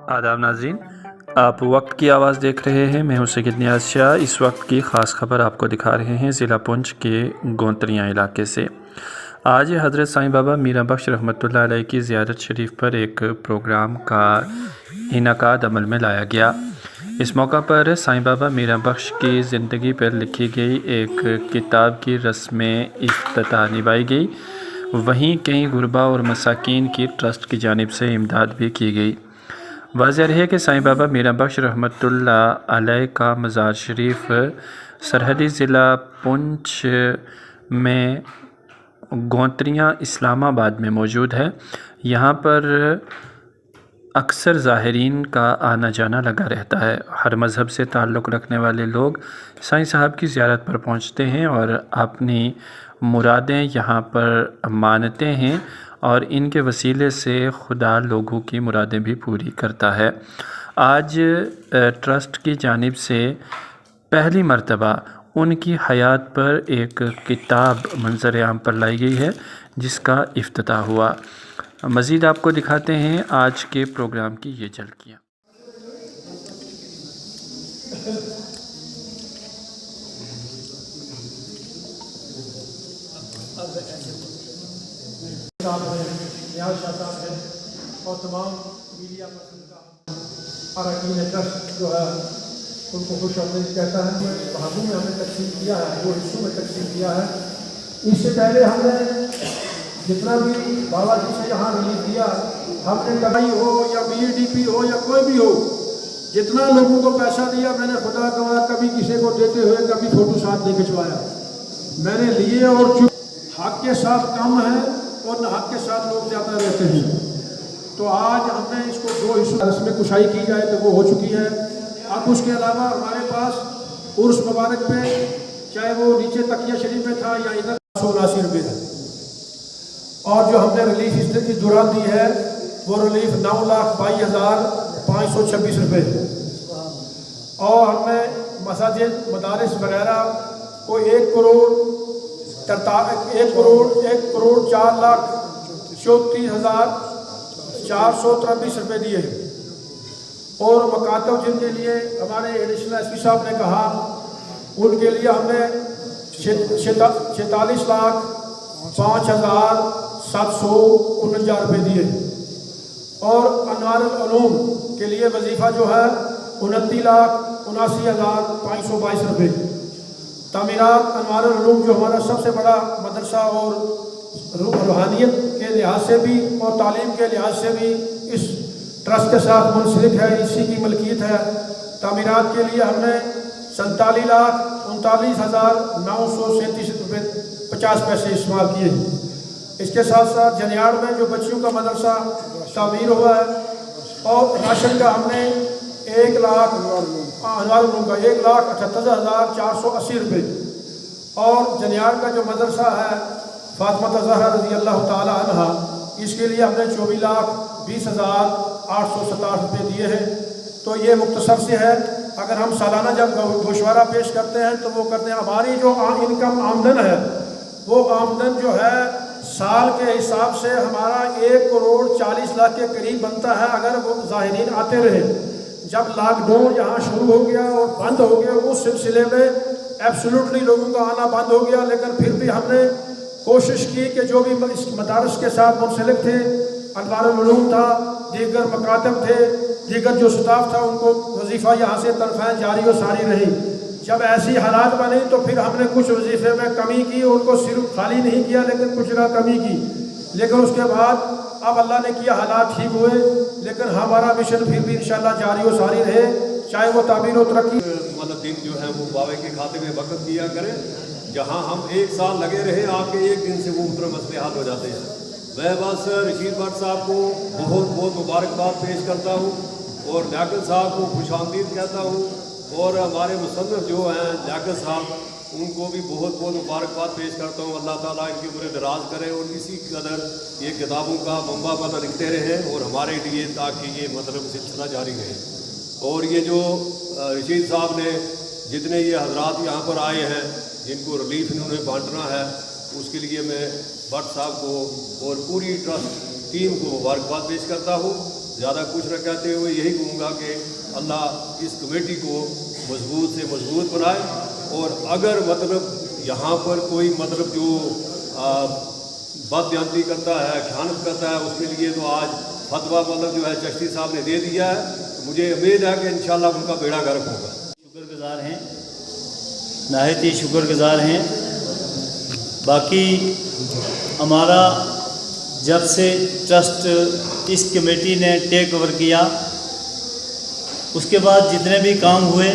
آداب ناظرین، آپ وقت کی آواز دیکھ رہے ہیں۔ میں ہوں سید نیاز شاہ۔ اس وقت کی خاص خبر آپ کو دکھا رہے ہیں ضلع پونچھ کے گونتریاں علاقے سے۔ آج حضرت سائیں بابا میرا بخش رحمۃ اللہ علیہ کی زیارت شریف پر ایک پروگرام کا انعقاد عمل میں لایا گیا۔ اس موقع پر سائیں بابا میرا بخش کی زندگی پر لکھی گئی ایک کتاب کی رسم افتتاح نبھائی گئی، وہیں کئی غربا اور مساکین کی ٹرسٹ کی جانب سے امداد بھی کی گئی۔ واضح رہے کہ سائیں بابا میرا بخش رحمۃ اللہ علیہ کا مزار شریف سرحدی ضلع پونچھ میں گونتریاں اسلام آباد میں موجود ہے۔ یہاں پر اکثر زائرین کا آنا جانا لگا رہتا ہے۔ ہر مذہب سے تعلق رکھنے والے لوگ سائیں صاحب کی زیارت پر پہنچتے ہیں اور اپنی مرادیں یہاں پر مانتے ہیں، اور ان کے وسیلے سے خدا لوگوں کی مرادیں بھی پوری کرتا ہے۔ آج ٹرسٹ کی جانب سے پہلی مرتبہ ان کی حیات پر ایک کتاب منظر عام پر لائی گئی ہے، جس کا افتتاح ہوا۔ مزید آپ کو دکھاتے ہیں آج کے پروگرام کی یہ جھلکیاں۔ نیاز شاہ صاحب ہے اور تمام میڈیا پرسن کا اراکین ٹرسٹ جو ہے ان کو خوش آمدید کہتا ہے۔ بھاگوں میں ہم نے تقسیم کیا ہے، دو حصوں میں تقسیم کیا ہے۔ اس سے پہلے ہم نے جتنا بھی بابا جی سے یہاں ریلیز دیا، ہم نے کبھی ہو یا BEDP ہو یا کوئی بھی ہو، جتنا لوگوں کو پیسہ دیا میں نے خدا گواہ کبھی کسی کو دیتے ہوئے کبھی فوٹو ساتھ نہیں کھنچوایا۔ میں نے لیے اور حق کے ساتھ کم ہے اور حق کے ساتھ لوگ زیادہ رہتے ہیں۔ تو آج ہم نے اس کو دو حصوں رسم کشائی کی جائے تو وہ ہو چکی ہے۔ اب اس کے علاوہ ہمارے پاس عرس مبارک پہ چاہے وہ نیچے تکیہ شریف میں تھا یا ادھر 179 روپے ہے، اور جو ہم نے ریلیف اس دن کی دوران دی ہے وہ ریلیف 9,22,526 روپے، اور ہم نے مساجد مدارس وغیرہ کو 1 کروڑ 4,34,423 روپے دیے، اور مکاتب جن کے لیے ہمارے ایڈیشنل ایس پی صاحب نے کہا ان کے لیے ہم نے 46,05,749 روپے دیے، اور انوار العلوم کے لیے وظیفہ جو ہے 29,79,522 روپے۔ تعمیرات انوار العلوم جو ہمارا سب سے بڑا مدرسہ اور روحانیت کے لحاظ سے بھی اور تعلیم کے لحاظ سے بھی اس ٹرسٹ کے ساتھ منسلک ہے، اسی کی ملکیت ہے۔ تعمیرات کے لیے ہم نے 47,39,937 روپے 50 پیسے استعمال کیے۔ اس کے ساتھ ساتھ جنیاڑ میں جو بچیوں کا مدرسہ تعمیر ہوا ہے، اور راشن کا ہم نے 1,78,480 روپے، اور جنیاڑ کا جو مدرسہ ہے فاطمہ زہرا رضی اللہ تعالی عنہ، اس کے لیے ہم نے 24,20,867 روپے دیے ہیں۔ تو یہ مختصر سے ہے۔ اگر ہم سالانہ جب گوشوارہ پیش کرتے ہیں تو وہ کرتے ہیں، ہماری جو انکم آمدن ہے وہ آمدن جو ہے سال کے حساب سے ہمارا 1,40,00,000 کے قریب بنتا ہے، اگر وہ زائرین آتے رہے۔ جب لاک ڈاؤن یہاں شروع ہو گیا اور بند ہو گیا، اس سلسلے میں ایبسولوٹلی لوگوں کا آنا بند ہو گیا، لیکن پھر بھی ہم نے کوشش کی کہ جو بھی اس مدارس کے ساتھ منسلک تھے، انوار العلوم تھا، دیگر مکاتب تھے، دیگر جو سٹاف تھا، ان کو وظیفہ یہاں سے تنخواہیں جاری و ساری رہی۔ جب ایسی حالات بنی تو پھر ہم نے کچھ وظیفے میں کمی کی، ان کو صرف خالی نہیں کیا لیکن کچھ نہ کمی کی، لیکن اس کے بعد اب اللہ نے کیا حالات ٹھیک ہوئے، لیکن ہمارا مشن پھر بھی انشاءاللہ جاری و ساری رہے، چاہے وہ تعمیر و ترقی۔ دن جو ہے وہ بابے کے خاتے میں وقت دیا کریں، جہاں ہم 1 سال لگے رہے آپ کے 1 دن سے وہ مسئلے حل ہو جاتے ہیں۔ میں بس رشید بٹ صاحب کو بہت بہت مبارکباد پیش کرتا ہوں، اور لیاقت صاحب کو خوش آمدید کہتا ہوں، اور ہمارے مصنف جو ہیں لیاقت صاحب ان کو بھی بہت بہت مبارکباد پیش کرتا ہوں۔ اللہ تعالیٰ ان کی عمر دراز کرے اور اسی قدر یہ کتابوں کا منبع بنا لکھتے رہیں اور ہمارے لیے تاکہ یہ سلسلہ جاری رہے۔ اور یہ جو رشید صاحب نے جتنے یہ حضرات یہاں پر آئے ہیں جن کو ریلیف انہوں نے بانٹنا ہے، اس کے لیے میں بٹ صاحب کو اور پوری ٹرسٹ ٹیم کو مبارکباد پیش کرتا ہوں۔ ज़्यादा कुछ न कहते हुए यही कहूँगा कि अल्लाह इस कमेटी को मजबूत से मजबूत बनाए। और अगर मतलब यहाँ पर कोई मतलब जो बदबयानी करता है, ख़यानत करता है, उसके लिए तो आज फतवा मतलब जो है चिश्ती साहब ने दे दिया है। तो मुझे उम्मीद है कि इंशाअल्लाह उनका बेड़ा गर्क होगा। शुक्रगुजार हैं, नहायत ही शुक्रगुजार हैं। बाकी हमारा जब से ट्रस्ट इस कमेटी ने टेक ओवर किया, उसके बाद जितने भी काम हुए,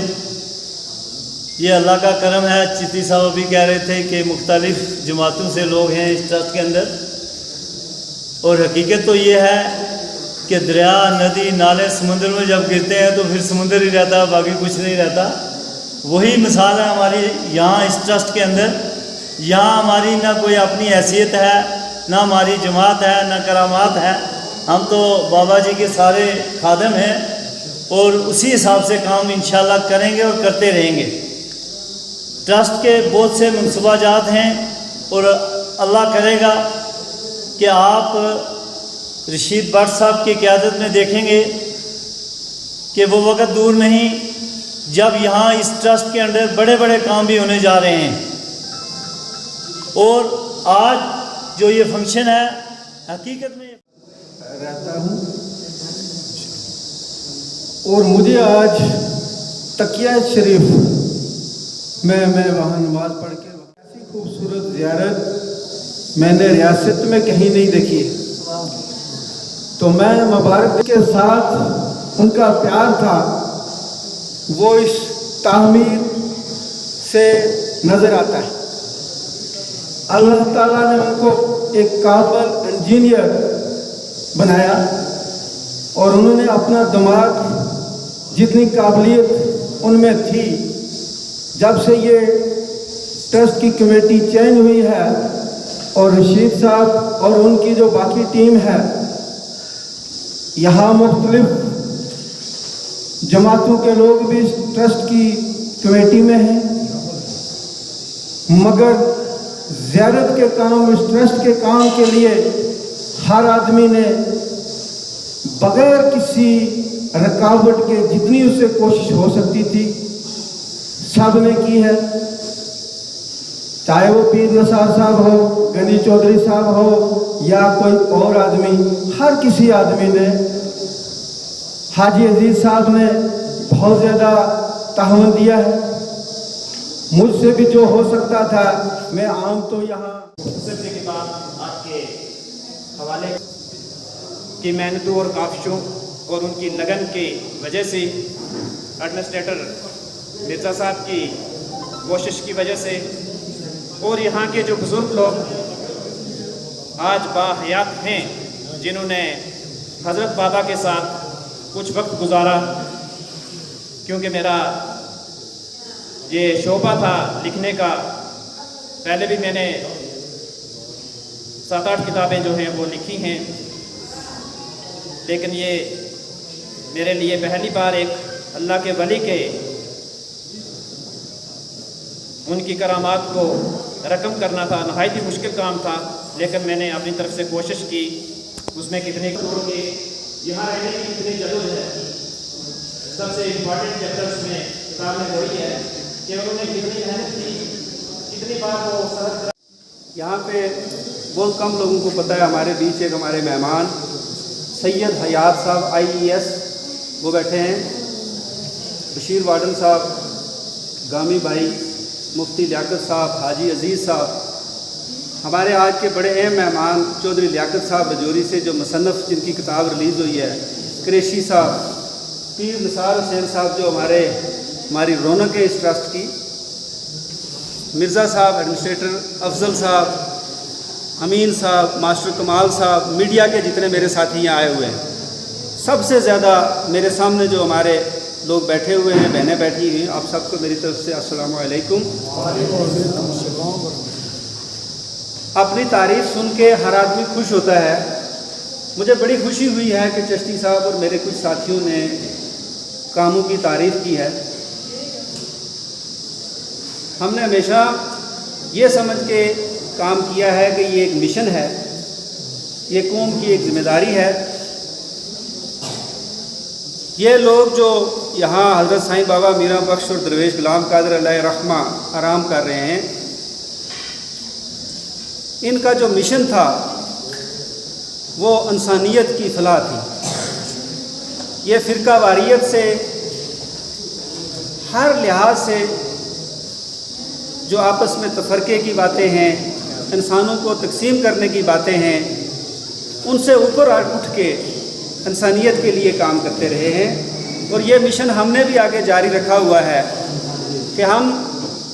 ये अल्लाह का करम है। चिश्ती साहब अभी कह रहे थे कि मुख्तलिफ़ जमातों से लोग हैं इस ट्रस्ट के अंदर, और हकीकत तो ये है कि दरिया, नदी, नाले समुद्र में जब गिरते हैं तो फिर समुद्र ही रहता है, बाकी कुछ नहीं रहता। वही मिसाल है हमारी यहाँ इस ट्रस्ट के अंदर। यहाँ हमारी ना कोई अपनी हैसियत है, ना हमारी जमात है, ना करामात है। हम तो बाबा जी के सारे खादम हैं और उसी हिसाब से काम इंशाल्लाह करेंगे और करते रहेंगे। ट्रस्ट के बहुत से मनसूबाजात हैं और अल्लाह करेगा कि आप रशीद भट्ट साहब की क़यादत में देखेंगे कि वो वक्त दूर नहीं जब यहाँ इस ट्रस्ट के अंदर बड़े बड़े काम भी होने जा रहे हैं। और आज जो ये फंक्शन है, हकीकत में रहता हूँ और मुझे आज तकिया शरीफ मैं वहाँ नमाज पढ़ के, ऐसी खूबसूरत ज़ियारत मैंने रियासत में कहीं नहीं देखी। तो मैं मुबारक के साथ उनका प्यार था, वो इस तामीर से नज़र आता है। अल्लाह ताला ने उनको एक काबिल इंजीनियर बनाया और उन्होंने अपना दिमाग, जितनी काबिलियत उनमें थी, जब से ये ट्रस्ट की कमेटी चेंज हुई है और रशीद साहब और उनकी जो बाकी टीम है यहाँ मुख्तलिफ जमातों के लोग भी इस ट्रस्ट की कमेटी में हैं, मगर ज़ियारत के काम, इस ट्रस्ट के काम के लिए हर आदमी ने बगैर किसी रुकावट के जितनी उससे कोशिश हो सकती थी सब ने की है। चाहे वो पीर नसार साहब हो, गनी चौधरी साहब हो या कोई और आदमी, हर किसी आदमी ने, हाजी अजीज साहब ने बहुत ज़्यादा ताउन दिया है। मुझसे भी जो हो सकता था, मैं आम तो यहाँ सबसे के बाद आपके हवाले की मेहनतों और काविशों और उनकी लगन की वजह से, एडमिनिस्ट्रेटर मिर्ज़ा साहब की कोशिश की वजह से, और यहाँ के जो बुज़ुर्ग लोग आज बाहयात हैं, जिन्होंने हज़रत बाबा के साथ कुछ वक्त गुजारा, क्योंकि मेरा ये शोबा था लिखने का। पहले भी मैंने 7-8 किताबें जो हैं वो लिखी हैं, लेकिन ये मेरे लिए पहली बार एक अल्लाह के वली के उनकी करामात को रकम करना था। नहायत ही मुश्किल काम था, लेकिन मैंने अपनी तरफ से कोशिश की। उसमें कितने छोड़ के यहाँ रहने की कितनी जरूरत है। सबसे इम्पॉर्टेंट चैप्टर्स में किताब में वही है कि उन्होंने कितनी मेहनत की, कितनी बार वो सरहद। यहाँ पे बहुत कम लोगों को पता है, हमारे बीच एक हमारे मेहमान सैयद हयात साहब IES वो बैठे हैं, बशीर वार्डन साहब, गामी भाई, मुफ्ती लियाकत साहब, हाजी अजीज़ साहब, हमारे आज के बड़े अहम मेहमान चौधरी लियाकत साहब रजौरी से, जो मुसन्नफ़ जिनकी किताब रिलीज़ हुई है, कुरैशी साहब, पीर निसार हुसैन साहब जो हमारी रौनक है इस ट्रस्ट की, मिर्ज़ा साहब, एडमिनिस्ट्रेटर अफजल साहब, अमीन साहब, मास्टर कमाल साहब, मीडिया के जितने मेरे साथी यहाँ आए हुए हैं, सबसे ज़्यादा मेरे सामने जो हमारे लोग बैठे हुए हैं, बहनें बैठी हुई, आप सबको मेरी तरफ से अस्सलामु अलैकुम। अपनी तारीफ़ सुन के हर आदमी खुश होता है। मुझे बड़ी खुशी हुई है कि चिश्ती साहब और मेरे कुछ साथियों ने कामों की तारीफ़ की है। हमने हमेशा ये समझ के काम किया है कि ये एक मिशन है, ये कौम की एक जिम्मेदारी है ये लोग जो यहाँ हज़रत साईं बाबा मीरा बख्श और दरवेश गुलाम कादर अलैहि रहमा आराम कर रहे हैं, इनका जो मिशन था वो इंसानियत की फलाह थी। ये फ़िरका वारियत से हर लिहाज से जो आपस में तफरके की बातें हैं, इंसानों को तकसीम करने की बातें हैं, उनसे ऊपर उठ के इंसानियत के लिए काम करते रहे हैं। और ये मिशन हमने भी आगे जारी रखा हुआ है कि हम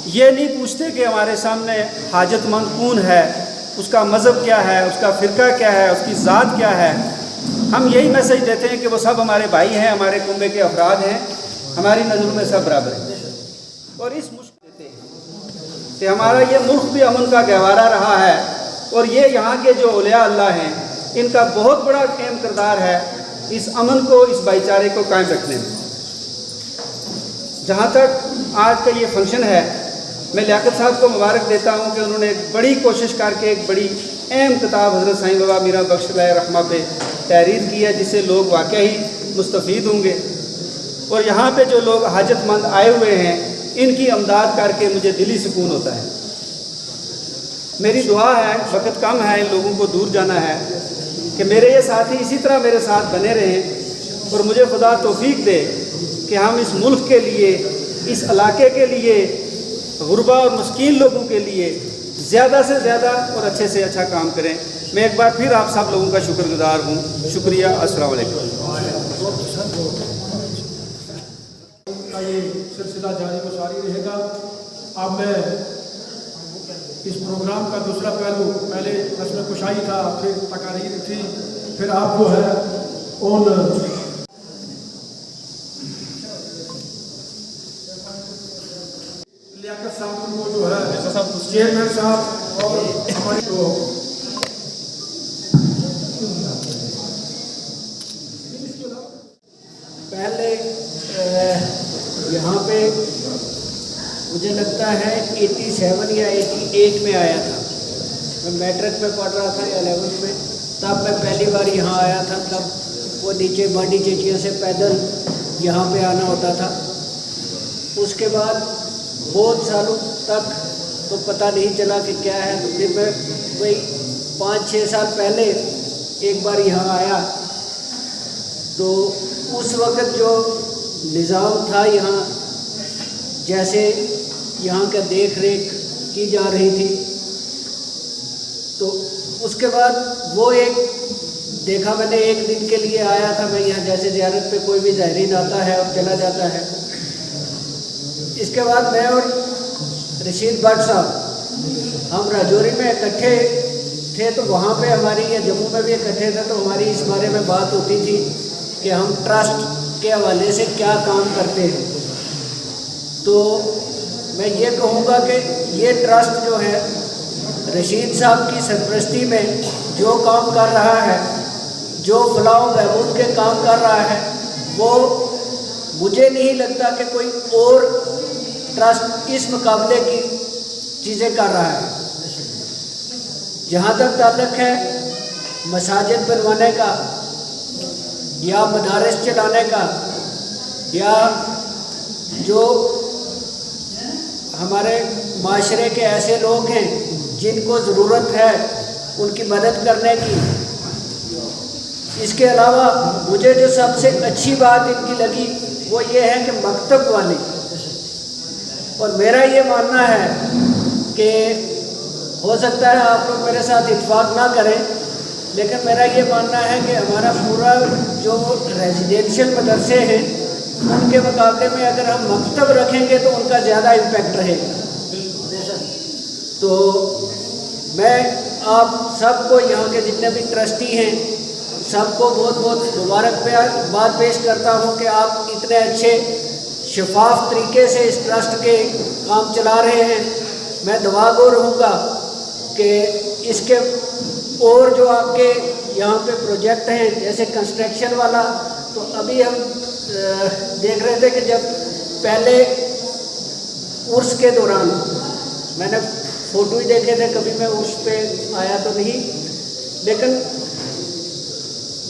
ये नहीं पूछते कि हमारे सामने हाजतमंद कौन है, उसका मज़हब क्या है, उसका फ़िरका क्या है, उसकी ज़ात क्या है। हम यही मैसेज देते हैं कि वो सब हमारे भाई हैं, हमारे कुंबे के अफराद हैं, हमारी नज़रों में सब बराबर हैं। और इस मुश्किल देते हैं कि हमारा ये मुल्क भी अमन का गहवारा रहा है, और ये यहाँ के जो औलिया अल्लाह हैं, इनका बहुत बड़ा अहम किरदार है इस अमन को, इस भाईचारे को कायम रखने में। जहाँ तक आज का ये फंक्शन है, मैं लियाकत साहब को मुबारक देता हूँ कि उन्होंने एक बड़ी कोशिश करके एक बड़ी अहम किताब हज़रत साईं बाबा मीरा बख्श अलैहि रहमा पे तहरीर की है, जिससे लोग वाकई ही मुस्तफ़ीद होंगे। और यहाँ पे जो लोग हाजतमंद आए हुए हैं, इनकी अमदाद करके मुझे दिली सुकून होता है। मेरी दुआ है, वक्त कम है, इन लोगों को दूर जाना है, कि मेरे ये साथी इसी तरह मेरे साथ बने रहें और मुझे खुदा तौफीक दे कि हम इस मुल्क के लिए, इस इलाके के लिए, गुरबा और मस्कीन लोगों के लिए ज़्यादा से ज़्यादा और अच्छे से अच्छा काम करें। मैं एक बार फिर आप सब लोगों का शुक्रगुजार हूँ। शुक्रिया। अस्सलाम वालेकुम। ये सिलसिला जारी व सारी रहेगा। अब मैं इस प्रोग्राम का दूसरा पहलू, पहले रस्म कुशाई था, फिर तकारीर थी, फिर आप जो है उन लियाकत साहब को जो है चेयरमैन साहब और हमारे जो पहले यहाँ पे मुझे लगता है 87 या 88 में आया था। मैं मैट्रिक में पढ़ रहा था, 11th में, तब मैं पहली बार यहाँ आया था। तब वो नीचे बाडी चेचिया से पैदल यहाँ पे आना होता था। उसके बाद बहुत सालों तक तो पता नहीं चला कि क्या है। तो फिर मैं वही 5-6 साल पहले एक बार यहाँ आया, तो उस वक़्त जो निज़ाम था यहाँ, जैसे यहाँ का देख रेख की जा रही थी, तो उसके बाद वो एक देखा मैंने। एक दिन के लिए आया था मैं यहाँ, जैसे ज़ियारत पे कोई भी ज़ायरीन आता है और चला जाता है। इसके बाद मैं और रशीद भट्ट साहब हम राजौरी में इकट्ठे थे, तो वहाँ पे हमारी, या जम्मू में भी इकट्ठे थे, तो हमारी इस बारे में बात होती थी कि हम ट्रस्ट के हवाले से क्या काम करते हैं। तो मैं ये कहूँगा कि ये ट्रस्ट जो है रशीद साहब की सरपरस्ती में जो काम कर रहा है, जो फलाह व बहबूद के काम कर रहा है, वो मुझे नहीं लगता कि कोई और ट्रस्ट इस मुकाबले की चीज़ें कर रहा है। जहाँ तक ताल्लुक़ है मसाजिद बनवाने का या मदारस चलाने का, या जो हमारे माशरे के ऐसे लोग हैं जिनको ज़रूरत है उनकी मदद करने की, इसके अलावा मुझे जो सबसे अच्छी बात इनकी लगी वो ये है कि मकतब वाले, और मेरा ये मानना है कि हो सकता है आप लोग मेरे साथ इत्तेफाक ना करें, लेकिन मेरा ये मानना है कि हमारा पूरा जो रेजिडेंशियल मदरसे हैं उनके मुकाबले में अगर हम मकतब रखेंगे तो उनका ज़्यादा इम्पैक्ट रहेगा। तो मैं आप सबको, यहाँ के जितने भी ट्रस्टी हैं, सबको बहुत बहुत मुबारकबाद पेश करता हूँ कि आप इतने अच्छे शफाफ तरीके से इस ट्रस्ट के काम चला रहे हैं। मैं दुआगो रहूँगा कि इसके और जो आपके यहाँ पे प्रोजेक्ट हैं, जैसे कंस्ट्रक्शन वाला, तो अभी हम देख रहे थे कि जब पहले उर्स के दौरान मैंने फ़ोटो ही देखे थे, कभी मैं उर्स पे आया तो नहीं, लेकिन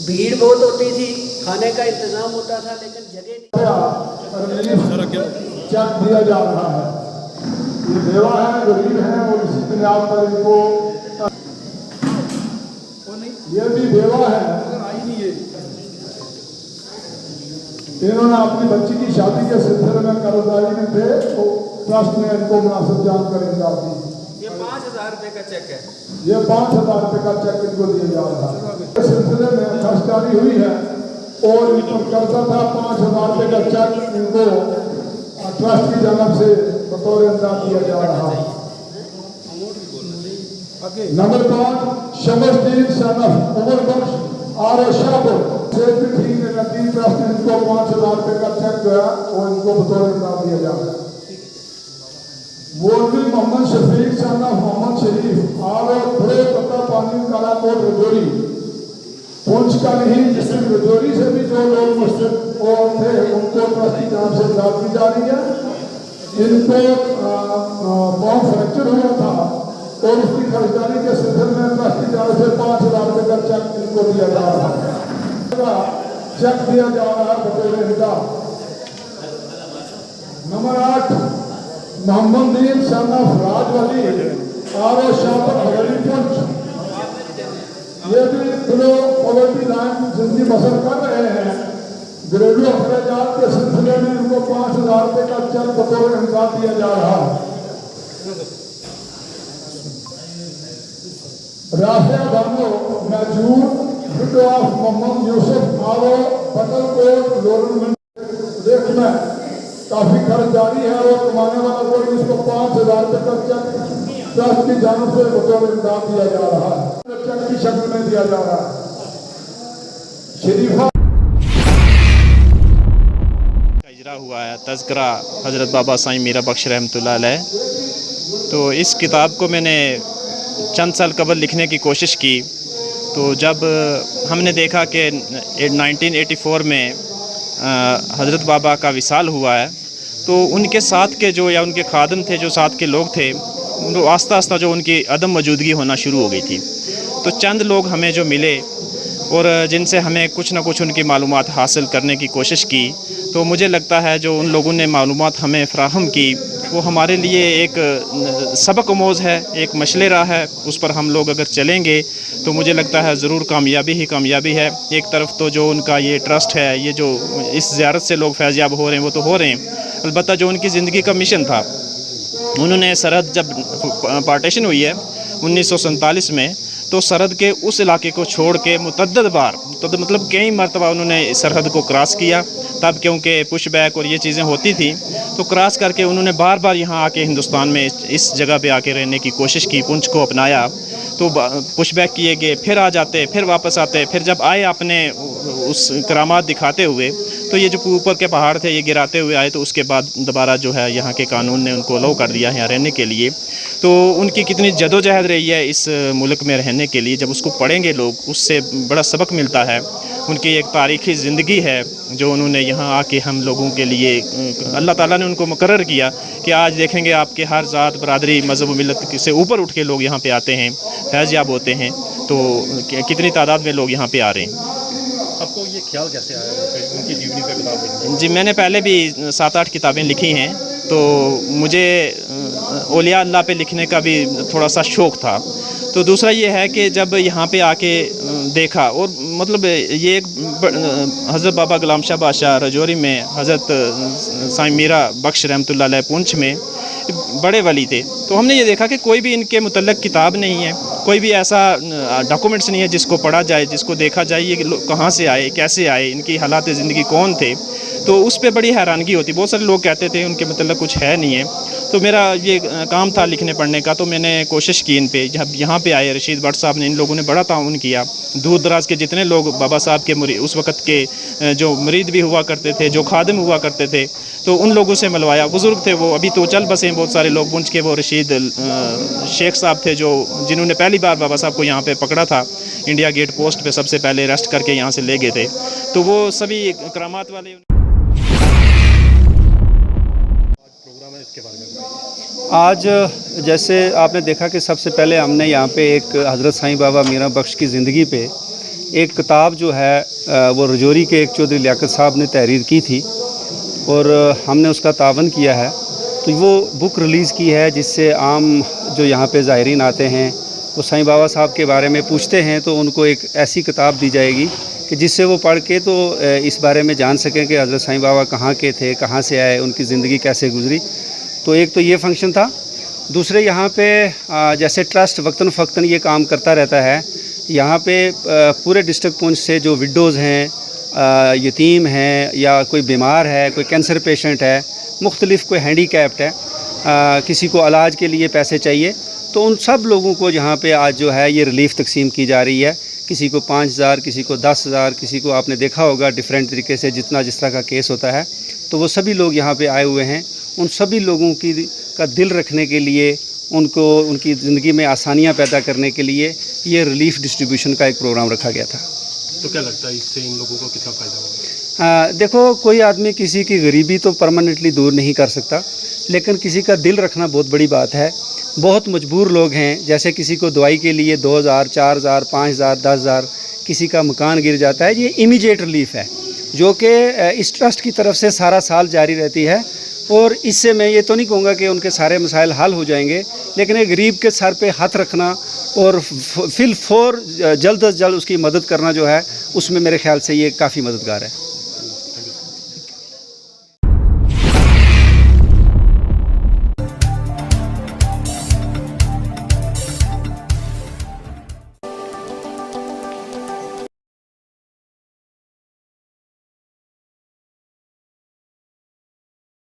भीड़ बहुत होती थी। खाने का इंतज़ाम होता था, लेकिन जगह चेक दिया जा रहा है। ये बेवा है, गरीब हैं और इसी बुनियाद पर इनको ये भी बेवा है, इन्होंने अपनी बच्ची की शादी के सिलसिले में कर्जदारी में थे तो ट्रस्ट ने इनको मुनासिब जानकारी दी। ये 5,000 रुपये का चेक है। ये 5,000 रुपये का चेक इनको दिया जा रहा है। इस सिलसिले में खर्चदारी हुई है और इनको कर्जा था 5,000 रुपये का चेक इनको ट्रस्ट की जानब से बतौर इमदाद दिया जा रहा है। नंबर 5 शमसदीन सनफ उमर बख्श आर शाहपुर से भी ठीक है, नतीन ट्रस्ट इनको 5,000 रुपये का चेक जो है वो इनको बतौर इमदाद दिया जा रहा है। मौलवी मोहम्मद शफीक सनफ मोहम्मद शरीफ आर बड़े पता पानी कालाकोट रजौरी पुंछ का नहीं, डिस्ट्रिक्ट रजौरी से भी जो लोग मुस्लिम और थे उनको ट्रस्ट की जानब से इमदाद की जा रही है। इनको पाँव फ्रैक्चर हुआ था और उसकी खरीदारी के सिलसिले में ट्रस्ट की जानब से 5,000 रुपये का चेक इनको दिया जा रहा है। चेक दिया जा रहा है बतौर इमदाद। Number 8 Mohammad Deen सनफ Rajwali are Shahpur हवेली पुंछ, ये भी बिलो पॉवर्टी लाइन जिंदगी बसर कर रहे हैं। घरेलू अखराजात के सिलसिले में इनको 5,000 रुपये का चेक बतौर इमदाद दिया जा रहा है। राफिया बानो मैजूर विडो ऑफ मोहम्मद यूसुफ आवो पटलकोट लोरन देख में काफी खर्चदारी है और कमाने वाला कोई इसको 5,000 रुपये का चेक ट्रस्ट की जानब से बतौर इमदाद दिया जा रहा है, चेक की शक्ल में दिया जा रहा है। शरीफा इजरा हुआ है तज़किरा हज़रत बाबा साईं मीरा बख्श रहमतुल्लाह अलैह। तो इस किताब को मैंने चंद साल कबल लिखने की कोशिश की, तो जब हमने देखा कि 1984 में हज़रत बाबा का विसाल हुआ है, तो उनके साथ के जो या उनके खादम थे, जो साथ के लोग थे, वो आस्ता आस्ता जो उनकी अदम मौजूदगी होना शुरू हो गई थी। तो चंद लोग हमें जो मिले और जिनसे हमें कुछ ना कुछ उनकी मालूमात हासिल करने की कोशिश की, तो मुझे लगता है जो उन लोगों ने मालूमात हमें फ़राहम की वो हमारे लिए एक सबक आमोज़ है, एक मशले राह है। उस पर हम लोग अगर चलेंगे तो मुझे लगता है ज़रूर कामयाबी ही कामयाबी है। एक तरफ तो जो उनका ये ट्रस्ट है, ये जो इस ज़ियारत से लोग फैज़याब हो रहे हैं वो तो हो रहे हैं, अलबत्ता जो उनकी ज़िंदगी का मिशन था, उन्होंने सरहद जब पार्टीशन हुई है 1947 में, तो सरहद के उस इलाके को छोड़ के मुतअद्दिद बार तो मतलब कई मरतबा उन्होंने सरहद को क्रॉस किया। तब क्योंकि पुश बैक और ये चीज़ें होती थी, तो क्रॉस करके उन्होंने बार बार यहाँ आके हिंदुस्तान में इस जगह पे आके रहने की कोशिश की, पुंछ को अपनाया। तो पुश बैक किए गए, फिर आ जाते, फिर वापस आते, फिर जब आए अपने उस करामात दिखाते हुए, तो ये जो ऊपर के पहाड़ थे ये गिराते हुए आए, तो उसके बाद दोबारा जो है यहाँ के कानून ने उनको अलाउ कर दिया यहाँ रहने के लिए। तो उनकी कितनी जदोजहद रही है इस मुल्क में रहने के लिए, जब उसको पढ़ेंगे लोग उससे बड़ा सबक मिलता है। उनकी एक तारीख़ी ज़िंदगी है जो उन्होंने यहाँ आके हम लोगों के लिए अल्लाह ताला ने उनको मुकर्रर किया कि आज देखेंगे आपके हर ज़ात बरादरी मज़हब मिलत से ऊपर उठ के लोग यहाँ पे आते हैं, फैज़याब होते हैं। तो कितनी तादाद में लोग यहाँ पे आ रहे हैं। आपको ये ख्याल कैसे आया उनकी जीवनी पर किताब लिखने? जी, मैंने पहले भी 7-8 किताबें लिखी हैं, तो मुझे औलिया अल्लाह पे लिखने का भी थोड़ा सा शौक़ था। तो दूसरा ये है कि जब यहाँ पे आके देखा, और मतलब ये एक हज़रत बाबा गुलाम शाह बादशाह रजौरी में, हज़रत साईं मीरा बख्श रहमतुल्लाह अलैह पुंछ में बड़े वली थे। तो हमने ये देखा कि कोई भी इनके मुतल्लक किताब नहीं है, कोई भी ऐसा डॉक्यूमेंट्स नहीं है जिसको पढ़ा जाए, जिसको देखा जाए ये कहाँ से आए, कैसे आए, इनकी हालात ज़िंदगी कौन थे। तो उस पर बड़ी हैरानगी होती। बहुत सारे लोग कहते थे उनके मतलब कुछ है नहीं है। तो मेरा ये काम था लिखने पढ़ने का, तो मैंने कोशिश की इन पे। जब यहाँ पे आए रशीद भट्ट साहब ने, इन लोगों ने बड़ा ताउन किया। दूर दराज के जितने लोग बाबा साहब के उस वक़्त के जो मुरीद भी हुआ करते थे, जो खादिम हुआ करते थे, तो उन लोगों से मिलवाया। बुज़ुर्ग थे वो, अभी तो चल बसे हैं बहुत सारे लोग। पुंछ के वो रशीद शेख साहब थे जिन्होंने पहली बार बाबा साहब को यहाँ पर पकड़ा था, इंडिया गेट पोस्ट पर सबसे पहले अरेस्ट करके यहाँ से ले गए थे। तो वो सभी करामात वाले। आज जैसे आपने देखा कि सबसे पहले हमने यहाँ पे एक हज़रत साईं बाबा मीरा बख्श की ज़िंदगी पे एक किताब जो है वो रजौरी के एक चौधरी लियाकत साहब ने तहरीर की थी और हमने उसका तावन किया है। तो वो बुक रिलीज़ की है जिससे आम जो यहाँ पे ज़ायरीन आते हैं वो साईं बाबा साहब के बारे में पूछते हैं, तो उनको एक ऐसी किताब दी जाएगी कि जिससे वो पढ़ के तो इस बारे में जान सकें कि हज़रत साईं बाबा कहाँ के थे, कहाँ से आए, उनकी ज़िंदगी कैसे गुजरी। तो एक तो ये फंक्शन था। दूसरे यहाँ पे जैसे ट्रस्ट वक्तन फ़क्तन ये काम करता रहता है, यहाँ पे पूरे डिस्ट्रिक्ट पुंछ से जो विडोज़ हैं, यतीम हैं या कोई बीमार है, कोई कैंसर पेशेंट है, मुख्तलिफ कोई हैंडीकैप्ड है, किसी को इलाज के लिए पैसे चाहिए, तो उन सब लोगों को यहाँ पे आज जो है ये रिलीफ़ तकसीम की जा रही है। किसी को 5,000, किसी को 10,000, किसी को आपने देखा होगा डिफरेंट तरीके से जिस तरह का केस होता है, तो वो सभी लोग यहाँ पे आए हुए हैं। उन सभी लोगों का दिल रखने के लिए, उनको उनकी ज़िंदगी में आसानियाँ पैदा करने के लिए ये रिलीफ़ डिस्ट्रीब्यूशन का एक प्रोग्राम रखा गया था। तो क्या लगता है इससे इन लोगों को कितना फ़ायदा होगा? देखो, कोई आदमी किसी की गरीबी तो परमानेंटली दूर नहीं कर सकता, लेकिन किसी का दिल रखना बहुत बड़ी बात है। बहुत मजबूर लोग हैं, जैसे किसी को दवाई के लिए 2,000, 4,000, 5,000, 10,000, किसी का मकान गिर जाता है, ये इमीडिएट रिलीफ है जो कि इस ट्रस्ट की तरफ से सारा साल जारी रहती है। और इससे मैं ये तो नहीं कहूँगा कि उनके सारे मसाइल हल हो जाएंगे, लेकिन एक गरीब के सर पे हाथ रखना और जल्द अज जल्द उसकी मदद करना जो है, उसमें मेरे ख्याल से ये काफ़ी मददगार है।